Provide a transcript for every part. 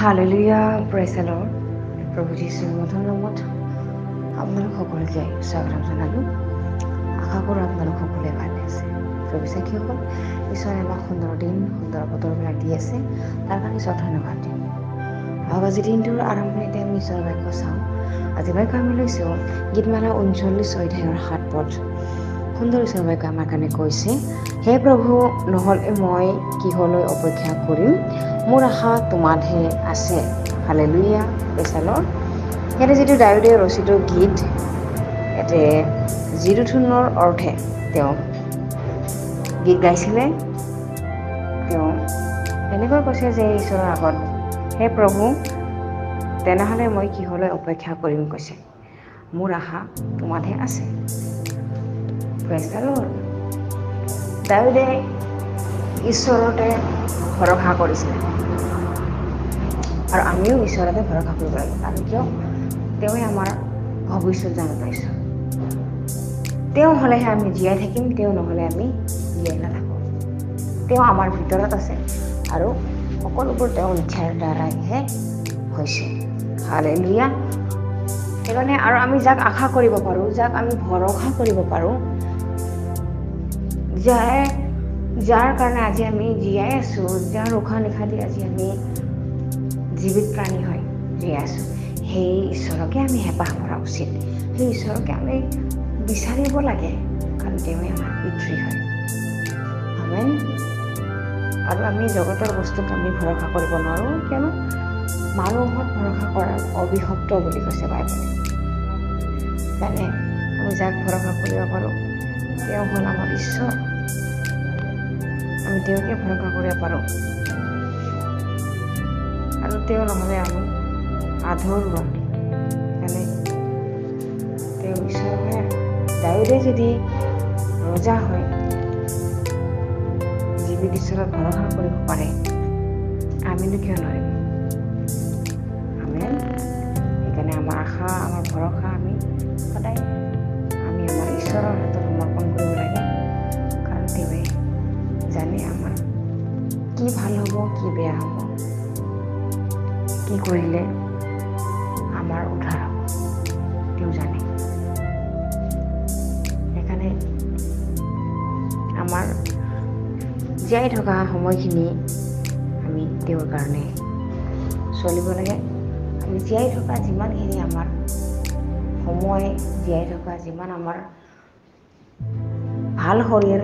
Hallelujah, praise the lord. প্ৰভু যীশুৰ মধুৰ নামত আপোনালোক সকলোকে স্বাগতম জনালোঁ। আশা কৰোঁ আপোনালোক সকলোৱে ভালে আছে। প্ৰভু চাক্ষীসকল, ঈশ্বৰে আমাক সুন্দৰ দিন, সুন্দৰ বতৰবিলাক দি আছে, তাৰ কাৰণে ঈশ্বৰ ধন্যবাদ দিওঁ। আৰু আজি দিনটোৰ আৰম্ভণিতে আমি ঈশ্বৰৰ বাক্য চাওঁ। আজি বাক্য আমি লৈছোঁ গীতমালা 39 অধ্যায়ৰ 7 পদ। সুন্দৰ ঈশ্বৰৰ বাক্য আমাৰ কাৰণে কৈছে, হে প্ৰভু, নহ'লে মই কিহলৈ অপেক্ষা কৰিম? মোৰ আশা তোমাতহে আছে। Hallelujah, praise the lord. ইয়াতে যিটো দাউদে ৰচিত গীত, ইয়াতে যিটো ধুনৰ অৰ্থে তেওঁ গীত গাইছিলে, তেওঁ এনেকৈ কৈছে যে ঈশ্বৰৰ আগত, হে প্ৰভু, তেনেহ'লে মই কিহলৈ অপেক্ষা কৰিম কৈছে, মোৰ আশা তোমাতহে আছে। Praise the Lord. দাউদে ঈশ্বৰতে ভৰসা কৰিছিলে, আৰু আমিও ঈশ্বৰতে ভৰসা কৰিব লাগে। কাৰণ কিয়? তেওঁৱে আমাৰ ভৱিষ্যত জানো পাইছোঁ। তেওঁ হ'লেহে আমি জীয়াই থাকিম, তেওঁ নহ'লে আমি জীয়াই নাথাকোঁ। তেওঁ আমাৰ ভিতৰত আছে, আৰু সকলোবোৰ তেওঁৰ ইচ্ছাৰ দ্বাৰাইহে হৈছে। হালেলুয়া। সেইকাৰণে আৰু আমি যাক আশা কৰিব পাৰোঁ, যাক আমি ভৰসা কৰিব পাৰোঁ, যাৰ কাৰণে আজি আমি জীয়াই আছোঁ, যাৰ উশাহ নিশাহ দি আজি আমি জীৱিত প্ৰাণী হৈ জীয়াই আছোঁ, সেই ঈশ্বৰকে আমি হেঁপাহ কৰা উচিত। সেই ঈশ্বৰকে আমি বিচাৰিব লাগে, কাৰণ তেওঁৱে আমাৰ পিতৃ হয়। আমেন। আৰু আমি জগতৰ বস্তুক আমি ভৰসা কৰিব নোৱাৰোঁ, কিয়নো মানুহত ভৰসা কৰা অভিশপ্ত বুলি কৈছে বাইবেলে। সেইকাৰণে আমি যাক ভৰসা কৰিব পাৰোঁ, তেওঁ হ'ল আমাৰ ঈশ্বৰ। আমি তেওঁকে ভৰসা কৰিব পাৰোঁ, আৰু তেওঁ নহ'লে আমি আধৰুৱা। সেইকাৰণে তেওঁ ঈশ্বৰ হয়। দাউদে যদি ৰজা হয়, জীৱিত ঈশ্বৰত ভৰসা কৰিব পাৰে, আমিনো কিয় নোৱাৰিম? আমেন। সেইকাৰণে আমাৰ আশা, আমাৰ ভৰসা আমি সদায় আমি আমাৰ ঈশ্বৰৰ হাতত সমৰ্পণ কৰিব লাগে, কাৰণ তেওঁৱে জানে আমাৰ কি ভাল হ'ব, কি বেয়া হ'ব, কি কৰিলে আমাৰ উদ্ধাৰ হ'ব, তেওঁ জানে। সেইকাৰণে আমাৰ জীয়াই থকা সময়খিনি আমি তেওঁৰ কাৰণে চলিব লাগে। আমি জীয়াই থকা যিমানখিনি আমাৰ সময়, জীয়াই থকা যিমান আমাৰ ভাল শৰীৰ,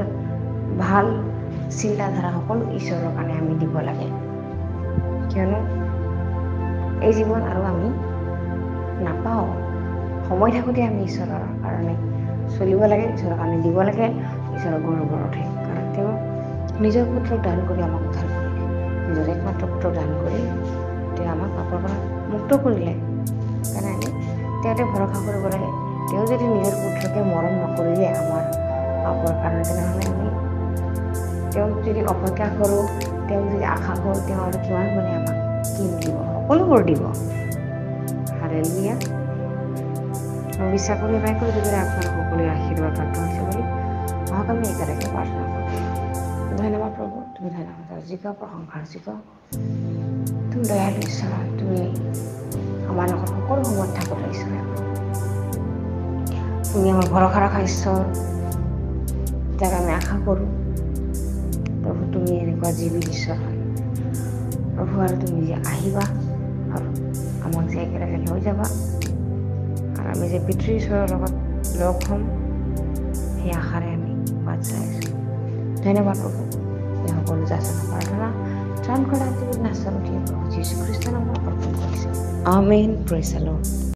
ভাল চিন্তাধাৰা, সকলো ঈশ্বৰৰ কাৰণে আমি দিব লাগে। কিয়নো এই জীৱন আৰু আমি নাপাওঁ। সময় থাকোঁতে আমি ঈশ্বৰৰ কাৰণে চলিব লাগে, ঈশ্বৰৰ কাৰণে দিব লাগে, ঈশ্বৰৰ গৌৰৱৰ অৰ্থে। কাৰণ তেওঁ নিজৰ পুত্ৰক দান কৰি আমাক উদ্ধাৰ কৰিলে, নিজৰ একমাত্ৰ পুত্ৰক দান কৰি তেওঁ আমাক পাপৰ পৰা মুক্ত কৰিলে। সেইকাৰণে আমি তেওঁতে ভৰসা কৰিব লাগে। তেওঁ যদি নিজৰ পুত্ৰকে মৰম নকৰিলে আমাৰ পাপৰ কাৰণে, তেনেহ'লে আমি তেওঁক যদি অপেক্ষা কৰোঁ, তেওঁক যদি আশা কৰোঁ, তেওঁ আৰু কিমান মানে আমাক কি দিব? সকলোবোৰ দিব। হালেলুয়া। মই বিশ্বাস কৰি বাইকৰ যোগেৰে আপোনালোক সকলোৱে আশীৰ্বাদ প্ৰাপ্ত হৈছে বুলি আহক আমি একেলগে প্ৰাৰ্থনা কৰোঁ। ধন্যবাদ প্ৰভু, তুমি ধন্যবাদ যোগ্য, প্ৰশংসাৰ যোগ্য। তুমি দয়ালু ঈশ্বৰ, তুমি আমাৰ লগত সকলো সময়ত থাকোঁতে ঈশ্বৰ, তুমি আমাৰ ভৰসা ৰখা ঈশ্বৰ, যাক আমি আশা কৰোঁ। প্ৰভু, তুমি এনেকুৱা জীৱিত ঈশ্বৰ হয় প্ৰভু, আৰু তুমি যে আহিবা আৰু আমাক যে একেলগে লৈ যাবা, আৰু আমি যে পিতৃ ঈশ্বৰৰ লগত লগ হ'ম, সেই আশাৰে আমি বাট চাই আছোঁ। ধন্যবাদ প্ৰভু। এই সকলো যাচনা প্ৰাৰ্থনা ত্ৰাণ কৰা নাচন উঠি প্ৰভু যীশু খ্ৰীষ্টৰ নামত অৰ্পণ কৰিছোঁ। আমেন। Praise the lord.